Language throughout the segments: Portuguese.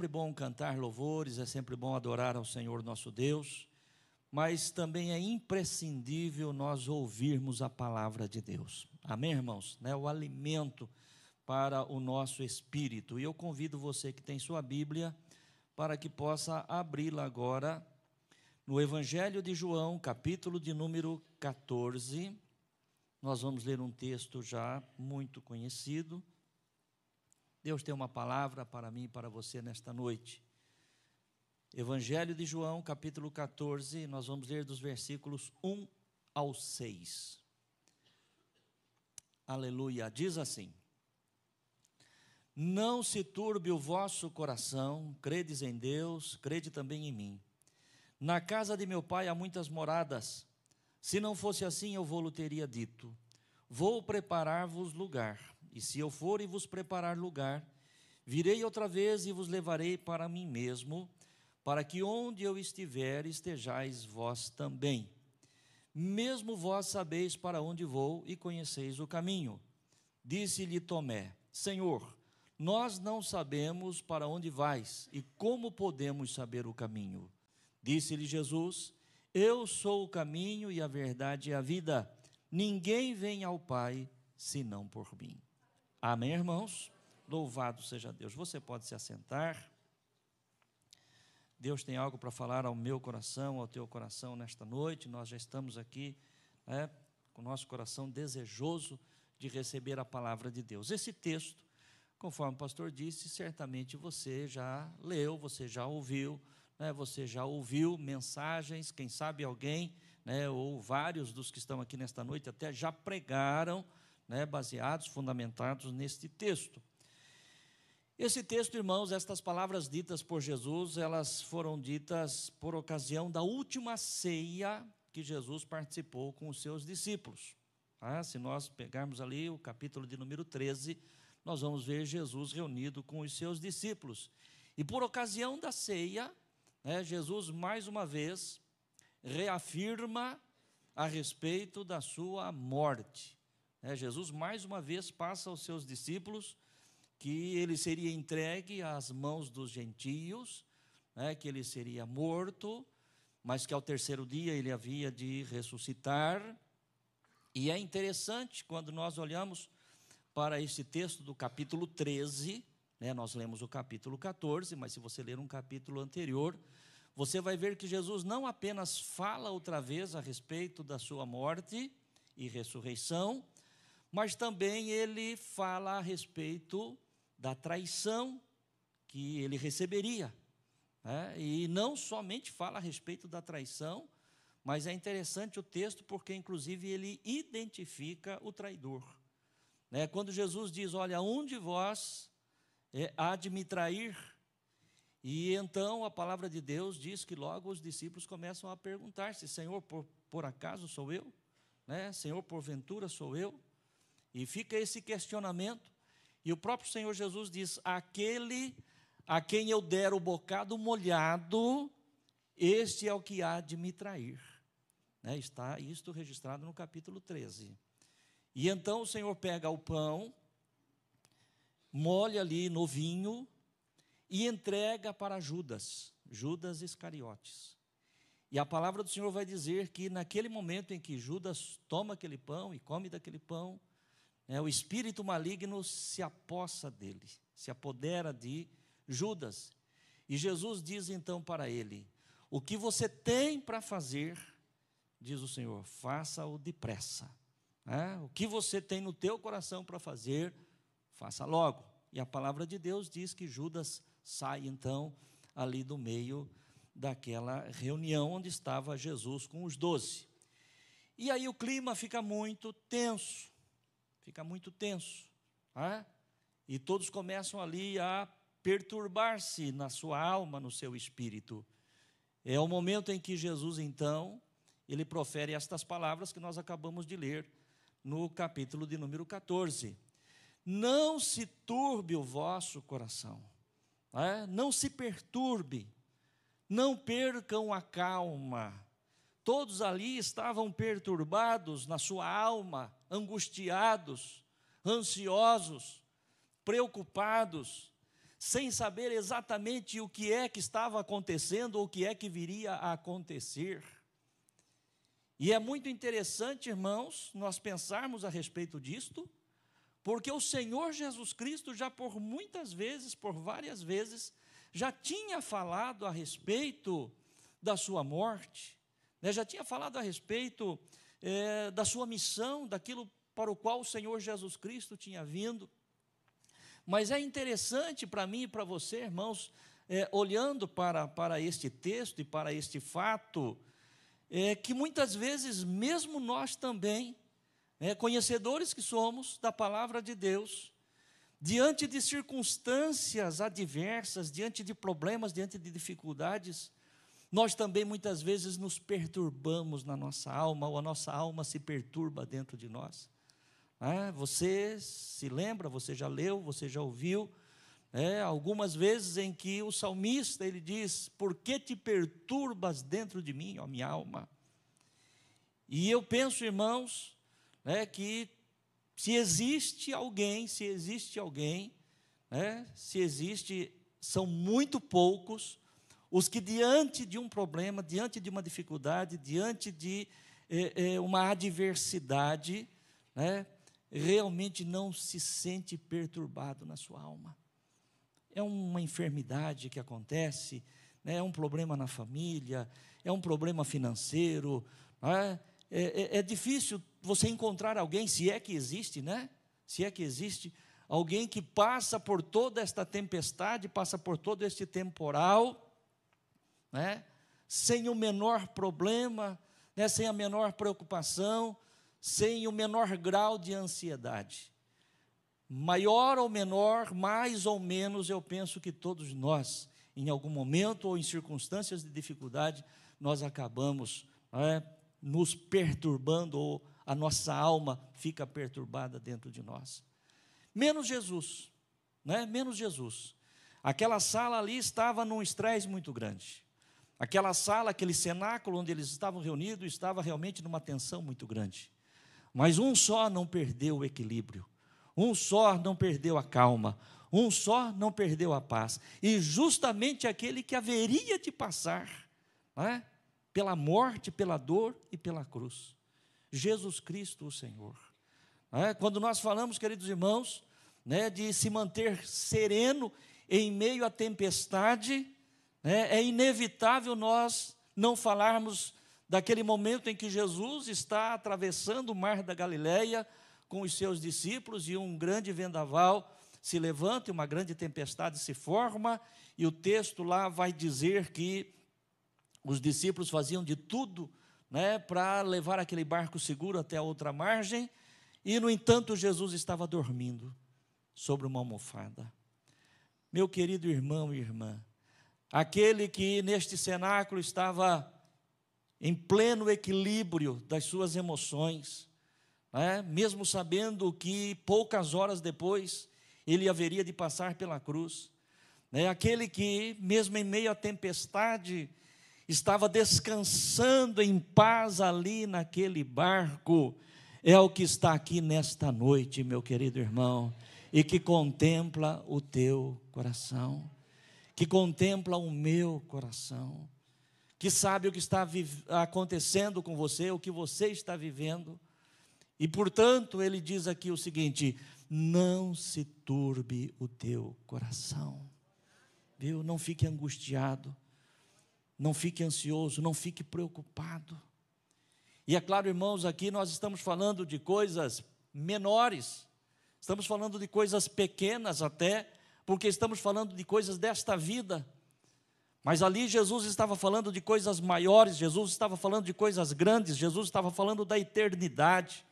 sempre bom cantar louvores, é sempre bom adorar ao Senhor nosso Deus, mas também é imprescindível nós ouvirmos a palavra de Deus. Amém, irmãos? O alimento para o nosso espírito. E eu convido você que tem sua Bíblia para que possa abri-la agora no Evangelho de João, capítulo de número 14. Nós vamos ler um texto já muito conhecido. Deus tem uma palavra para mim e para você nesta noite. Evangelho de João, capítulo 14, nós vamos ler dos versículos 1 ao 6. Aleluia, diz assim: Não se turbe o vosso coração, credes em Deus, crede também em mim. Na casa de meu pai há muitas moradas, se não fosse assim eu vou-lo teria dito. Vou preparar-vos lugar, e se eu for e vos preparar lugar, virei outra vez e vos levarei para mim mesmo, para que onde eu estiver, estejais vós também. Mesmo vós sabeis para onde vou e conheceis o caminho. Disse-lhe Tomé: Senhor, nós não sabemos para onde vais, e como podemos saber o caminho? Disse-lhe Jesus: Eu sou o caminho e a verdade e a vida. Ninguém vem ao Pai, senão por mim. Amém, irmãos? Louvado seja Deus. Você pode se assentar. Deus tem algo para falar ao meu coração, ao teu coração nesta noite. Nós já estamos aqui, com o nosso coração desejoso de receber a palavra de Deus. Esse texto, conforme o pastor disse, certamente você já leu, você já ouviu, você já ouviu mensagens, quem sabe alguém, ou vários dos que estão aqui nesta noite até já pregaram, baseados, fundamentados neste texto. Esse texto, irmãos, estas palavras ditas por Jesus, elas foram ditas por ocasião da última ceia que Jesus participou com os seus discípulos. Se nós pegarmos ali o capítulo de número 13, nós vamos ver Jesus reunido com os seus discípulos. E por ocasião da ceia, Jesus mais uma vez reafirma a respeito da sua morte. Jesus mais uma vez passa aos seus discípulos que ele seria entregue às mãos dos gentios, que ele seria morto, mas que ao terceiro dia ele havia de ressuscitar. E é interessante quando nós olhamos para esse texto do capítulo 13, nós lemos o capítulo 14, mas se você ler um capítulo anterior, você vai ver que Jesus não apenas fala outra vez a respeito da sua morte e ressurreição, mas também ele fala a respeito da traição que ele receberia. E não somente fala a respeito da traição, mas é interessante o texto porque, inclusive, ele identifica o traidor. Quando Jesus diz: olha, um de vós há de me trair. E então a palavra de Deus diz que logo os discípulos começam a perguntar-se: Senhor, por acaso sou eu? Senhor, porventura sou eu? E fica esse questionamento. E o próprio Senhor Jesus diz: aquele a quem eu der o bocado molhado, este é o que há de me trair. Está isto registrado no capítulo 13. E então o Senhor pega o pão, molha ali no vinho e entrega para Judas Iscariotes. E a palavra do Senhor vai dizer que naquele momento em que Judas toma aquele pão e come daquele pão, o espírito maligno se apossa dele, se apodera de Judas. E Jesus diz então para ele: o que você tem para fazer, diz o Senhor, faça-o depressa. O que você tem no teu coração para fazer, faça logo. E a palavra de Deus diz que Judas sai então ali do meio daquela reunião onde estava Jesus com os 12. E aí o clima fica muito tenso. E todos começam ali a perturbar-se na sua alma, no seu espírito. É o momento em que Jesus, então, ele profere estas palavras que nós acabamos de ler no capítulo de número 14. Não se turbe o vosso coração, não se perturbe, não percam a calma. Todos ali estavam perturbados na sua alma, angustiados, ansiosos, preocupados, sem saber exatamente o que é que estava acontecendo ou o que é que viria a acontecer. E é muito interessante, irmãos, nós pensarmos a respeito disto, porque o Senhor Jesus Cristo já por muitas vezes, por várias vezes, já tinha falado a respeito da sua morte, né? Já tinha falado a respeito da sua missão, daquilo para o qual o Senhor Jesus Cristo tinha vindo. Mas é interessante para mim e para você, irmãos, olhando para este texto e para este fato, que muitas vezes, mesmo nós também, conhecedores que somos da palavra de Deus, diante de circunstâncias adversas, diante de problemas, diante de dificuldades, nós também muitas vezes nos perturbamos na nossa alma, ou a nossa alma se perturba dentro de nós. Você se lembra, você já leu, você já ouviu, algumas vezes em que o salmista, ele diz: por que te perturbas dentro de mim, ó minha alma? E eu penso, irmãos, que se existe alguém, são muito poucos os que diante de um problema, diante de uma dificuldade, diante de uma adversidade, realmente não se sente perturbado na sua alma. É uma enfermidade que acontece, é um problema na família, é um problema financeiro, é difícil você encontrar alguém, se é que existe, alguém que passa por toda esta tempestade, passa por todo este temporal, sem o menor problema, sem a menor preocupação, sem o menor grau de ansiedade. Maior ou menor, mais ou menos, eu penso que todos nós, em algum momento ou em circunstâncias de dificuldade, nós acabamos nos perturbando, ou a nossa alma fica perturbada dentro de nós. Menos Jesus, menos Jesus. Aquela sala ali estava num estresse muito grande. Aquela sala, aquele cenáculo onde eles estavam reunidos, estava realmente numa tensão muito grande. Mas um só não perdeu o equilíbrio, um só não perdeu a calma, um só não perdeu a paz. E justamente aquele que haveria de passar pela morte, pela dor e pela cruz, Jesus Cristo, o Senhor. Quando nós falamos, queridos irmãos, de se manter sereno em meio à tempestade, é inevitável nós não falarmos daquele momento em que Jesus está atravessando o mar da Galileia com os seus discípulos, e um grande vendaval se levanta, e uma grande tempestade se forma, e o texto lá vai dizer que os discípulos faziam de tudo para levar aquele barco seguro até a outra margem, e no entanto Jesus estava dormindo sobre uma almofada. Meu querido irmão e irmã, aquele que neste cenáculo estava em pleno equilíbrio das suas emoções, mesmo sabendo que poucas horas depois ele haveria de passar pela cruz, aquele que mesmo em meio à tempestade estava descansando em paz ali naquele barco, é o que está aqui nesta noite, meu querido irmão, e que contempla o teu coração, que contempla o meu coração, que sabe o que está acontecendo com você, o que você está vivendo, e portanto ele diz aqui o seguinte: não se turbe o teu coração, viu? Não fique angustiado, não fique ansioso, não fique preocupado. E é claro, irmãos, aqui nós estamos falando de coisas menores, estamos falando de coisas pequenas até, porque estamos falando de coisas desta vida. Mas ali Jesus estava falando de coisas maiores, Jesus estava falando de coisas grandes, Jesus estava falando da eternidade.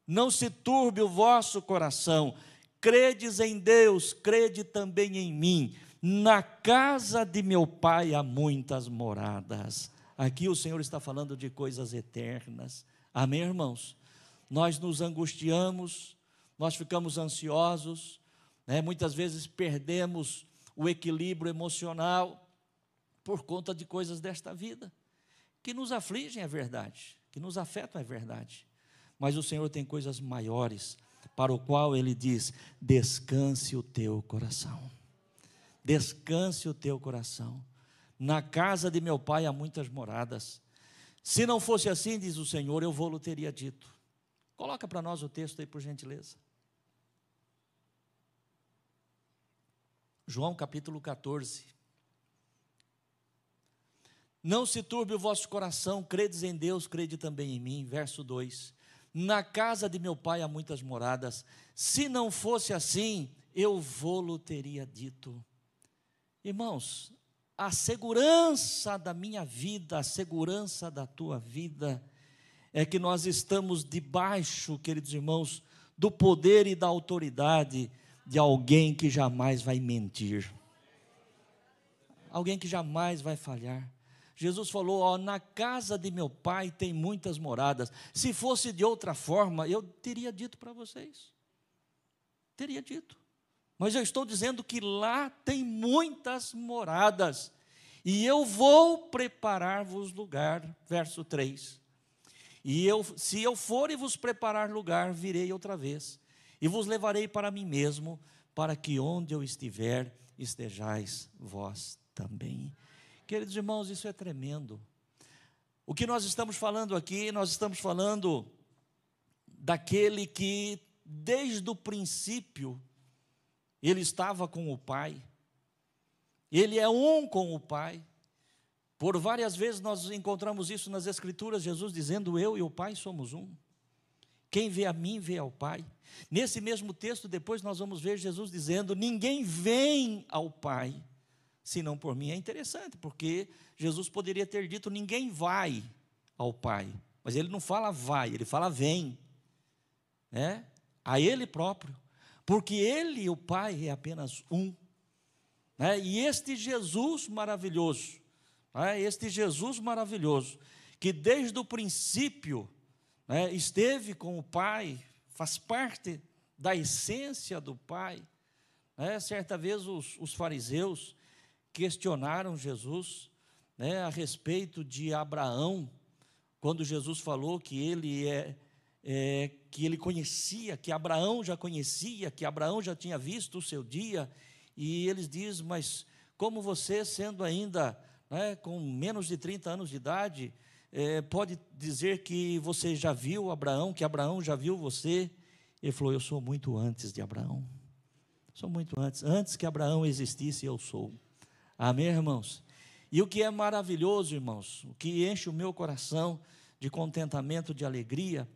Não se turbe o vosso coração, credes em Deus, crede também em mim. Na casa de meu Pai há muitas moradas. Aqui o Senhor está falando de coisas eternas. Amém, irmãos? Nós nos angustiamos, nós ficamos ansiosos, muitas vezes perdemos o equilíbrio emocional por conta de coisas desta vida, que nos afligem, é verdade, que nos afetam, é verdade. Mas o Senhor tem coisas maiores, para o qual Ele diz: descanse o teu coração. descanse o teu coração. Na casa de meu pai há muitas moradas. Se não fosse assim, diz o Senhor, eu vou-lo teria dito. Coloca para nós o texto aí, por gentileza. João capítulo 14. Não se turbe o vosso coração, credes em Deus, crede também em mim. Verso 2. Na casa de meu pai há muitas moradas. Se não fosse assim, eu vou-lo teria dito. Irmãos, a segurança da minha vida, a segurança da tua vida, é que nós estamos debaixo, queridos irmãos, do poder e da autoridade de alguém que jamais vai mentir, alguém que jamais vai falhar. Jesus falou, ó, na casa de meu pai tem muitas moradas. Se fosse de outra forma, eu teria dito para vocês, teria dito. Mas eu estou dizendo que lá tem muitas moradas, e eu vou preparar-vos lugar, verso 3. Se eu for e vos preparar lugar, virei outra vez, e vos levarei para mim mesmo, para que onde eu estiver, estejais vós também. Queridos irmãos, isso é tremendo. O que nós estamos falando aqui, nós estamos falando daquele que, desde o princípio, ele estava com o Pai, ele é um com o Pai. Por várias vezes nós encontramos isso nas Escrituras, Jesus dizendo, eu e o Pai somos um. Quem vê a mim, vê ao Pai. Nesse mesmo texto, depois nós vamos ver Jesus dizendo, ninguém vem ao Pai, senão por mim. É interessante, porque Jesus poderia ter dito, ninguém vai ao Pai. Mas ele não fala vai, ele fala vem. A ele próprio. Porque ele e o Pai é apenas um. E este Jesus maravilhoso, que desde o princípio esteve com o Pai, faz parte da essência do Pai. Certa vez os fariseus questionaram Jesus a respeito de Abraão, quando Jesus falou que ele conhecia, que Abraão já conhecia, que Abraão já tinha visto o seu dia, e eles dizem, mas como você, sendo ainda com menos de 30 anos de idade, pode dizer que você já viu Abraão, que Abraão já viu você? Ele falou, eu sou muito antes de Abraão, sou muito antes que Abraão existisse, eu sou. Amém, irmãos? E o que é maravilhoso, irmãos, o que enche o meu coração de contentamento, de alegria,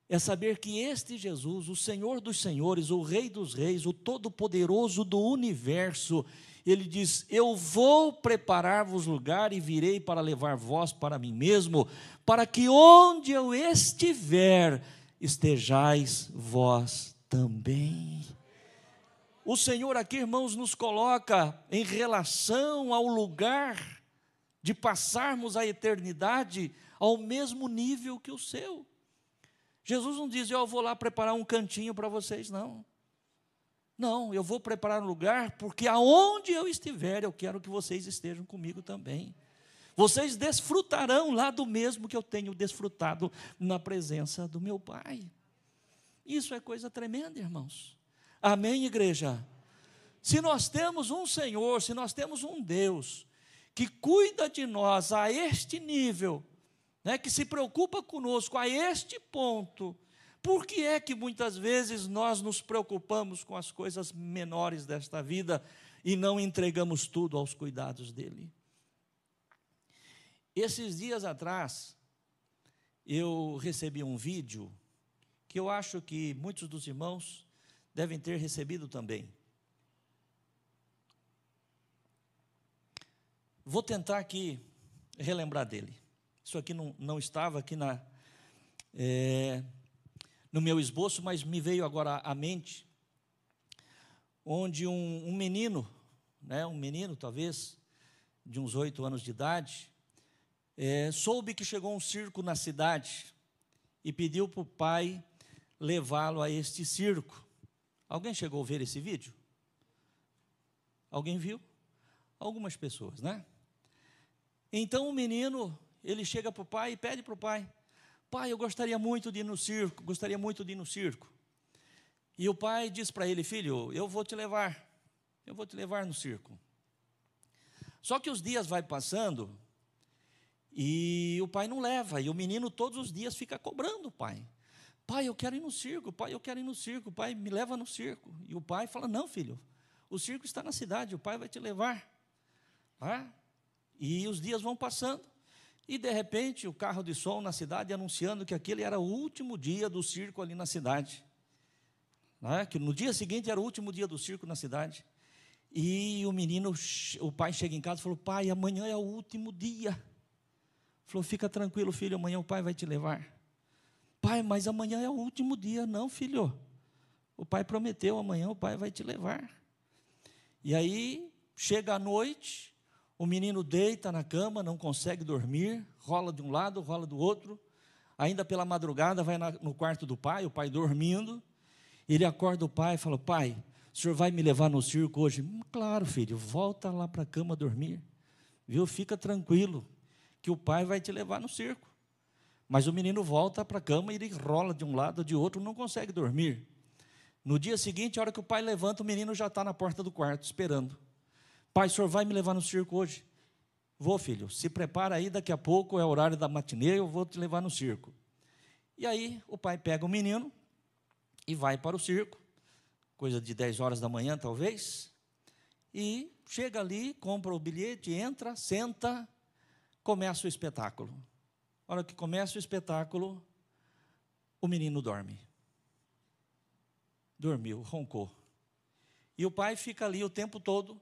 é saber que este Jesus, o Senhor dos senhores, o Rei dos reis, o Todo-Poderoso do universo, ele diz, eu vou preparar-vos lugar e virei para levar vós para mim mesmo, para que onde eu estiver, estejais vós também. O Senhor aqui, irmãos, nos coloca em relação ao lugar de passarmos a eternidade ao mesmo nível que o seu. Jesus não diz, eu vou lá preparar um cantinho para vocês, não. Não, eu vou preparar um lugar, porque aonde eu estiver, eu quero que vocês estejam comigo também. Vocês desfrutarão lá do mesmo que eu tenho desfrutado na presença do meu Pai. Isso é coisa tremenda, irmãos. Amém, igreja? Se nós temos um Senhor, se nós temos um Deus que cuida de nós a este nível, que se preocupa conosco a este ponto, por que é que muitas vezes nós nos preocupamos com as coisas menores desta vida e não entregamos tudo aos cuidados dele? Esses dias atrás, eu recebi um vídeo que eu acho que muitos dos irmãos devem ter recebido também. Vou tentar aqui relembrar dele. Isso aqui não estava aqui no meu esboço, mas me veio agora à mente, onde um menino, talvez, de uns 8 anos de idade, soube que chegou um circo na cidade e pediu para o pai levá-lo a este circo. Alguém chegou a ver esse vídeo? Alguém viu? Algumas pessoas, né? Então o menino, ele chega para o pai e pede para o pai, pai, eu gostaria muito de ir no circo, E o pai diz para ele, filho, eu vou te levar, eu vou te levar no circo. Só que os dias vai passando e o pai não leva, e o menino todos os dias fica cobrando o pai. Pai, eu quero ir no circo, pai, eu quero ir no circo, pai, me leva no circo. E o pai fala, não, filho, o circo está na cidade, o pai vai te levar. E os dias vão passando, e de repente o carro de som na cidade anunciando que aquele era o último dia do circo ali na cidade. Que no dia seguinte era o último dia do circo na cidade. E o pai chega em casa e falou, pai, amanhã é o último dia. Falou, fica tranquilo, filho, amanhã o pai vai te levar. Pai, mas amanhã é o último dia. Não, filho, o pai prometeu, amanhã o pai vai te levar. E aí, chega a noite, o menino deita na cama, não consegue dormir, rola de um lado, rola do outro. Ainda pela madrugada, vai no quarto do pai, o pai dormindo. Ele acorda o pai e fala, pai, o senhor vai me levar no circo hoje? Claro, filho, volta lá para a cama dormir. Viu? Fica tranquilo, que o pai vai te levar no circo. Mas o menino volta para a cama e ele rola de um lado, de outro, não consegue dormir. No dia seguinte, a hora que o pai levanta, o menino já está na porta do quarto, esperando. Pai, o senhor vai me levar no circo hoje? Vou, filho, se prepara aí, daqui a pouco é o horário da matinê, eu vou te levar no circo. E aí, o pai pega o menino e vai para o circo, coisa de 10 horas da manhã, talvez, e chega ali, compra o bilhete, entra, senta, começa o espetáculo. A hora que começa o espetáculo, o menino dorme. Dormiu, roncou. E o pai fica ali o tempo todo,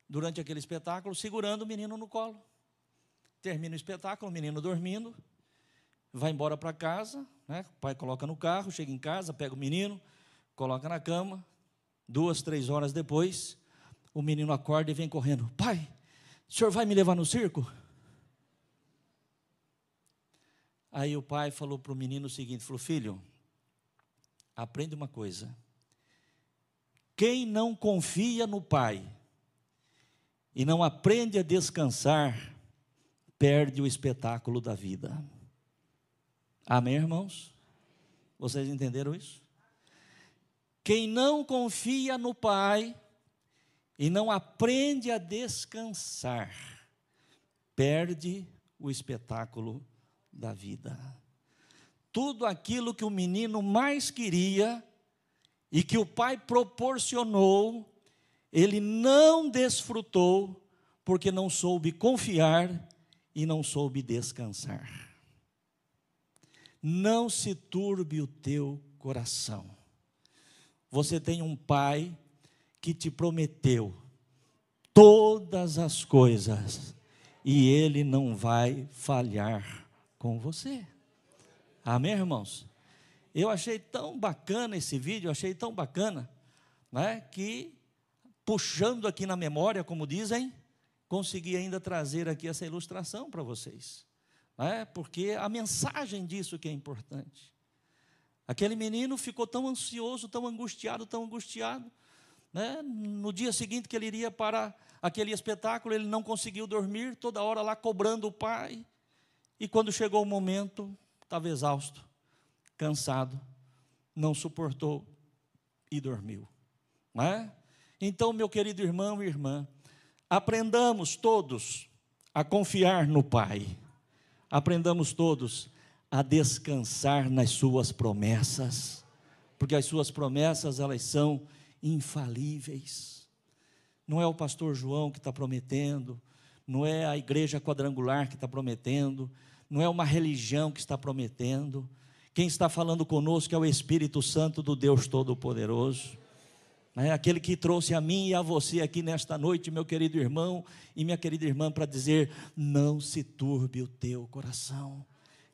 durante aquele espetáculo, segurando o menino no colo. Termina o espetáculo, o menino dormindo, vai embora para casa, o pai coloca no carro, chega em casa, pega o menino, coloca na cama. 2, 3 horas depois, o menino acorda e vem correndo. Pai, o senhor vai me levar no circo? Aí o pai falou para o menino o seguinte, falou, filho, aprende uma coisa. Quem não confia no pai e não aprende a descansar, perde o espetáculo da vida. Amém, irmãos? Vocês entenderam isso? Quem não confia no pai e não aprende a descansar, perde o espetáculo da vida. Tudo aquilo que o menino mais queria e que o pai proporcionou, ele não desfrutou, porque não soube confiar e não soube descansar. Não se turbe o teu coração. Você tem um pai que te prometeu todas as coisas e ele não vai falhar com você. Amém, irmãos? Eu achei tão bacana esse vídeo, achei tão bacana, que puxando aqui na memória, como dizem, consegui ainda trazer aqui essa ilustração para vocês, porque a mensagem disso que é importante. Aquele menino ficou tão ansioso, tão angustiado, no dia seguinte que ele iria para aquele espetáculo, ele não conseguiu dormir, toda hora lá cobrando o pai, e quando chegou o momento, estava exausto, cansado, não suportou e dormiu. Então, meu querido irmão e irmã, aprendamos todos a confiar no Pai, aprendamos todos a descansar nas suas promessas, porque as suas promessas, elas são infalíveis. Não é o pastor João que está prometendo, não é a igreja quadrangular que está prometendo, não é uma religião que está prometendo. Quem está falando conosco é o Espírito Santo do Deus Todo-Poderoso. Aquele que trouxe a mim e a você aqui nesta noite, meu querido irmão e minha querida irmã, para dizer, não se turbe o teu coração.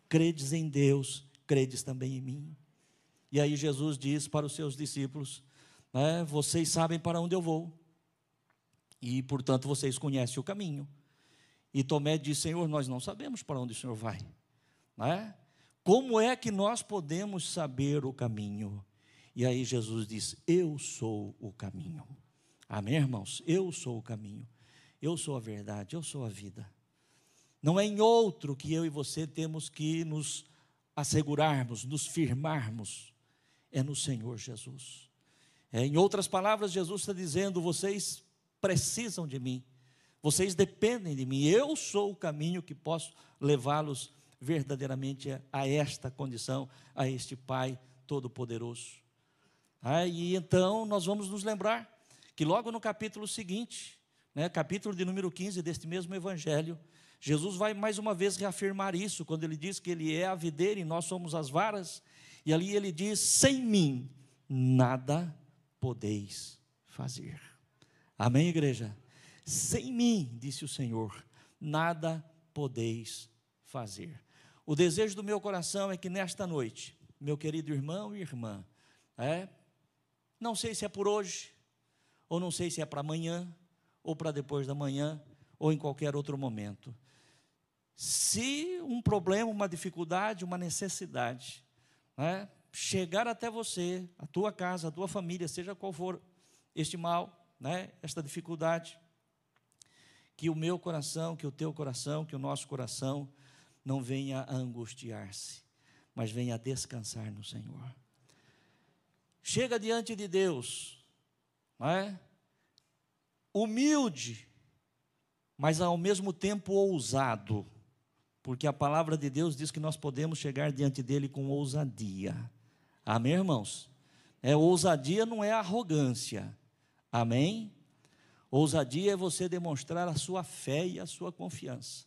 Credes em Deus, credes também em mim. E aí Jesus diz para os seus discípulos, vocês sabem para onde eu vou, e portanto vocês conhecem o caminho. E Tomé disse, Senhor, nós não sabemos para onde o Senhor vai. Como é que nós podemos saber o caminho? E aí Jesus diz, eu sou o caminho. Amém, irmãos? Eu sou o caminho, eu sou a verdade, eu sou a vida. Não é em outro que eu e você temos que nos assegurarmos, nos firmarmos, é no Senhor Jesus. Em outras palavras, Jesus está dizendo: vocês precisam de mim, vocês dependem de mim, eu sou o caminho que posso levá-los verdadeiramente a esta condição, a este Pai Todo-Poderoso. E então nós vamos nos lembrar que logo no capítulo seguinte, capítulo de número 15 deste mesmo Evangelho, Jesus vai mais uma vez reafirmar isso, quando ele diz que ele é a videira e nós somos as varas, e ali ele diz: sem mim nada podeis fazer. Amém, igreja? Sem mim, disse o Senhor, nada podeis fazer. O desejo do meu coração é que nesta noite, meu querido irmão e irmã, não sei se é por hoje, ou não sei se é para amanhã, ou para depois da manhã, ou em qualquer outro momento. Se um problema, uma dificuldade, uma necessidade, chegar até você, a tua casa, a tua família, seja qual for este mal, esta dificuldade, que o meu coração, que o teu coração, que o nosso coração não venha a angustiar-se, mas venha a descansar no Senhor. Chega diante de Deus, humilde, mas ao mesmo tempo ousado, porque a palavra de Deus diz que nós podemos chegar diante dele com ousadia. Amém, irmãos? Ousadia não é arrogância. Amém? Ousadia é você demonstrar a sua fé e a sua confiança.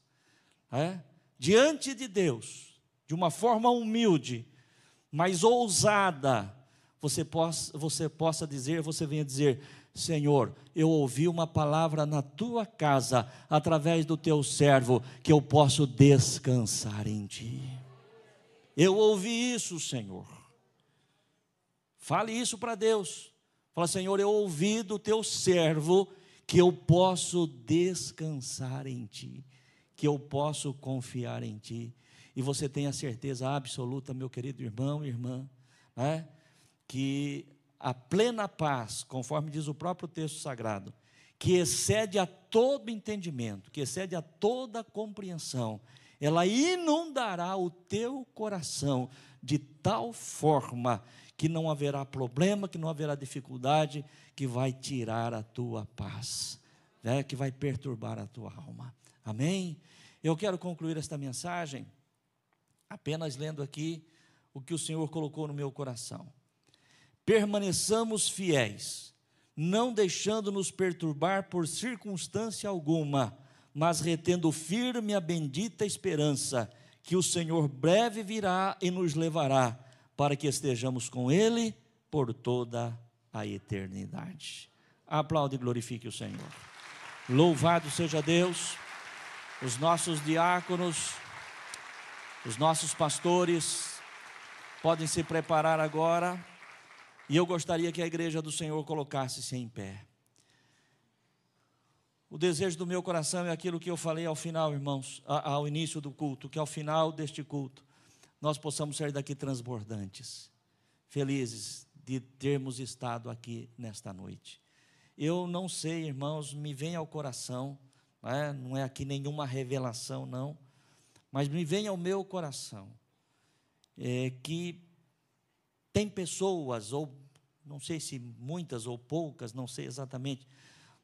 Diante de Deus, de uma forma humilde, mas ousada, você venha dizer: Senhor, eu ouvi uma palavra na tua casa, através do teu servo, que eu posso descansar em ti. Eu ouvi isso, Senhor. Fale isso para Deus. Fala: Senhor, eu ouvi do teu servo que eu posso descansar em ti, que eu posso confiar em ti. E você tem a certeza absoluta, meu querido irmão e irmã, que a plena paz, conforme diz o próprio texto sagrado, que excede a todo entendimento, que excede a toda compreensão, ela inundará o teu coração de tal forma que não haverá problema, que não haverá dificuldade que vai tirar a tua paz, que vai perturbar a tua alma. Amém? Eu quero concluir esta mensagem apenas lendo aqui o que o Senhor colocou no meu coração. Permaneçamos fiéis, não deixando-nos perturbar por circunstância alguma, mas retendo firme a bendita esperança, que o Senhor breve virá e nos levará, para que estejamos com Ele por toda a eternidade. Aplaude e glorifique o Senhor. Louvado seja Deus, os nossos diáconos, os nossos pastores, podem se preparar agora. E eu gostaria que a igreja do Senhor colocasse-se em pé. O desejo do meu coração é aquilo que eu falei ao final, irmãos, ao início do culto, que ao final deste culto, nós possamos sair daqui transbordantes, felizes de termos estado aqui nesta noite. Eu não sei, irmãos, me vem ao coração, não é aqui nenhuma revelação, não, mas me vem ao meu coração, que tem pessoas, ou não sei se muitas ou poucas, não sei exatamente,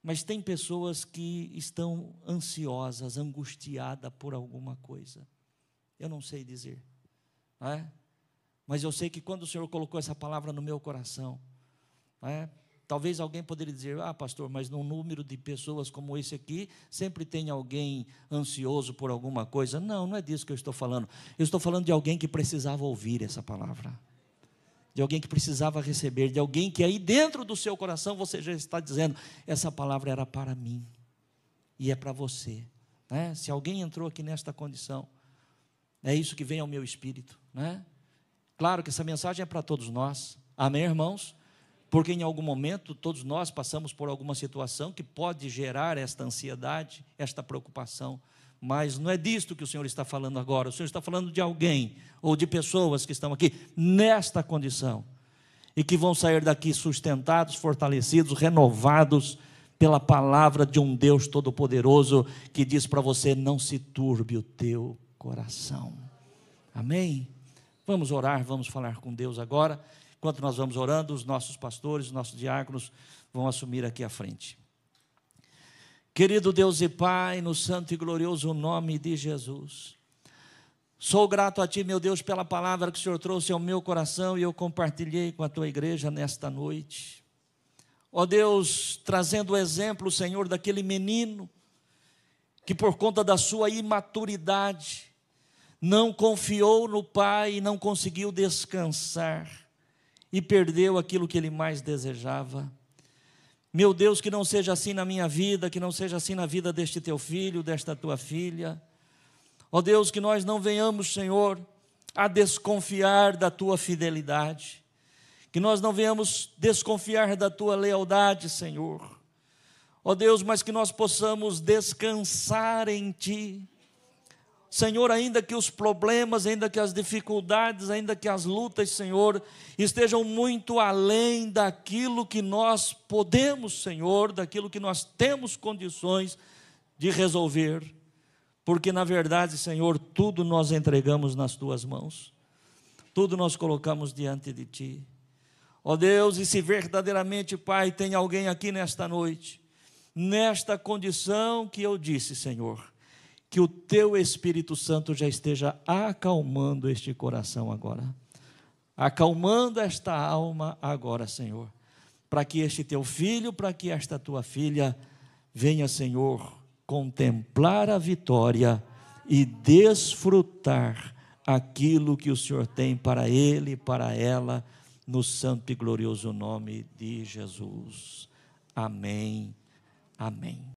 mas tem pessoas que estão ansiosas, angustiadas por alguma coisa. Eu não sei dizer, mas eu sei que quando o Senhor colocou essa palavra no meu coração, talvez alguém poderia dizer: pastor, mas num número de pessoas como esse aqui, sempre tem alguém ansioso por alguma coisa. Não, não é disso que eu estou falando. Eu estou falando de alguém que precisava ouvir essa palavra, de alguém que precisava receber, de alguém que aí dentro do seu coração você já está dizendo: essa palavra era para mim, e é para você. Se alguém entrou aqui nesta condição, é isso que vem ao meu espírito. Claro que essa mensagem é para todos nós, amém, irmãos? Porque em algum momento todos nós passamos por alguma situação que pode gerar esta ansiedade, esta preocupação. Mas não é disto que o Senhor está falando agora. O Senhor está falando de alguém, ou de pessoas que estão aqui nesta condição, e que vão sair daqui sustentados, fortalecidos, renovados pela palavra de um Deus Todo-Poderoso, que diz para você: não se turbe o teu coração. Amém? Vamos orar, vamos falar com Deus agora. Enquanto nós vamos orando, os nossos pastores, os nossos diáconos vão assumir aqui à frente. Querido Deus e Pai, no santo e glorioso nome de Jesus, sou grato a Ti, meu Deus, pela palavra que o Senhor trouxe ao meu coração e eu compartilhei com a Tua igreja nesta noite. Ó Deus, trazendo o exemplo, Senhor, daquele menino que por conta da sua imaturidade não confiou no Pai e não conseguiu descansar e perdeu aquilo que ele mais desejava. Meu Deus, que não seja assim na minha vida, que não seja assim na vida deste Teu filho, desta Tua filha. Ó Deus, que nós não venhamos, Senhor, a desconfiar da Tua fidelidade, que nós não venhamos desconfiar da Tua lealdade, Senhor. Ó Deus, mas que nós possamos descansar em Ti. Senhor, ainda que os problemas, ainda que as dificuldades, ainda que as lutas, Senhor, estejam muito além daquilo que nós podemos, Senhor, daquilo que nós temos condições de resolver, porque na verdade, Senhor, tudo nós entregamos nas Tuas mãos, tudo nós colocamos diante de Ti. Ó Deus, e se verdadeiramente, Pai, tem alguém aqui nesta noite, nesta condição que eu disse, Senhor, que o Teu Espírito Santo já esteja acalmando este coração agora, acalmando esta alma agora, Senhor, para que este Teu filho, para que esta Tua filha venha, Senhor, contemplar a vitória e desfrutar aquilo que o Senhor tem para ele e para ela, no santo e glorioso nome de Jesus. Amém. Amém.